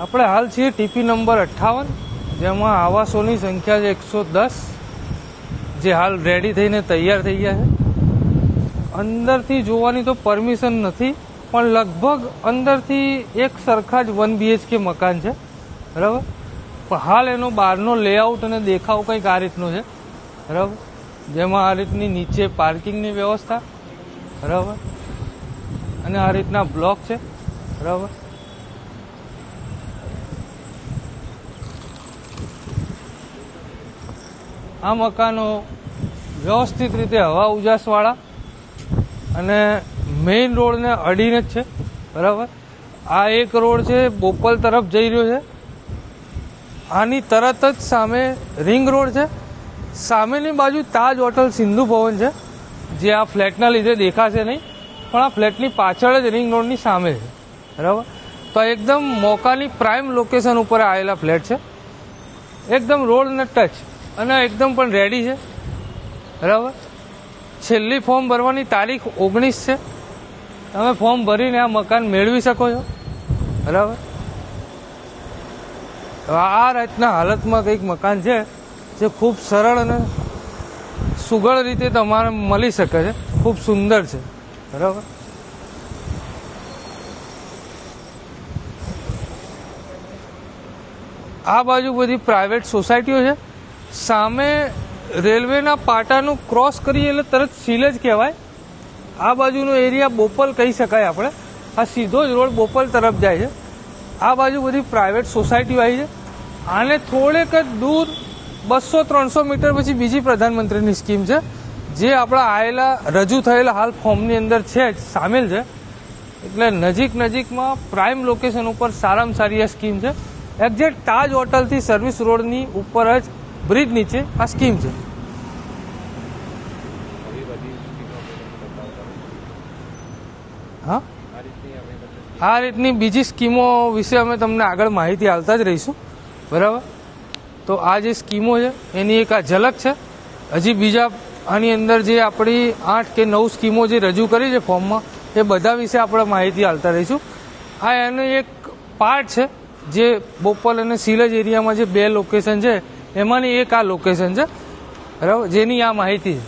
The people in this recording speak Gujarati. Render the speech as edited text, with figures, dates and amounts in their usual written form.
આપણે હાલ છીએ ટીપી નંબર 58, જેમાં આવાસોની સંખ્યા છે 110, જે હાલ રેડી થઈને તૈયાર થઈ ગયા છે. અંદરથી જોવાની તો પરમિશન નથી, પણ લગભગ અંદરથી એક સરખા જ 1 BHK મકાન છે, બરાબર. પણ હાલ એનો બહારનો લેઆઉટ અને દેખાવ કંઈક આ રીતનો છે, બરાબર. જેમાં આ રીતની નીચે પાર્કિંગની વ્યવસ્થા, બરાબર, અને આ રીતના બ્લોક છે, બરાબર. આ મકાનો વ્યવસ્થિત રીતે હવા ઉજાસવાળા અને મેઇન રોડને અડીને જ છે, બરાબર. આ એક રોડ છે બોપલ તરફ જઈ રહ્યો છે. આની તરત જ સામે રિંગ રોડ છે. સામેની બાજુ તાજ હોટલ સિંધુ ભવન છે, જે આ ફ્લેટના લીધે દેખાશે નહીં, પણ આ ફ્લેટની પાછળ જ રિંગ રોડની સામે છે, બરાબર. તો એકદમ મોકાની પ્રાઇમ લોકેશન ઉપર આવેલા ફ્લેટ છે, એકદમ રોડને ટચ અને એકદમ પણ રેડી છે, બરાબર. છેલ્લી ફોર્મ ભરવાની તારીખ 19 છે. તમે ફોર્મ ભરીને આ મકાન મેળવી શકો છો, બરાબર. આ રીતના હાલતમાં કંઈક મકાન છે, જે ખૂબ સરળ અને સુઘડ રીતે તમારે મળી શકે છે, ખૂબ સુંદર છે, બરાબર. આ બાજુ બધી પ્રાઇવેટ સોસાયટીઓ છે. સામે રેલવેના પાટાનું ક્રોસ કરીએ એટલે તરત સીલ જ કહેવાય. આ બાજુનો એરિયા બોપલ કહી શકાય આપણે. આ સીધો જ રોડ બોપલ તરફ જાય છે. આ બાજુ બધી પ્રાઇવેટ સોસાયટીઓ આવી છે. આને થોડેક જ દૂર 200-300 મીટર પછી બીજી પ્રધાનમંત્રીની સ્કીમ છે, જે આપણા આવેલા રજૂ થયેલા હાલ ફોર્મની અંદર છે જ સામેલ છે. એટલે નજીકમાં પ્રાઇમ લોકેશન ઉપર સારામાં સારી આ સ્કીમ છે. એક્ઝેક્ટ તાજ હોટલથી સર્વિસ રોડની ઉપર જ બ્રિજ નીચે આ સ્કીમ છે. હા, આ રીતની બીજી સ્કીમો વિશે અમે તમને આગળ માહિતી આપતા જ રહીશું, બરાબર. તો આ જે સ્કીમો છે એની એક આ ઝલક છે. હજી બીજા આની અંદર જે આપણી 8 કે 9 સ્કીમો જે રજૂ કરી છે ફોર્મમાં, એ બધા વિશે આપણે માહિતી આપતા રહીશું. આ એનો એક પાર્ટ છે, જે બોપલ અને સિલજ એરિયામાં જે 2 લોકેશન છે એમાંની એક આ લોકેશન છે, બરાબર, જેની આ માહિતી છે.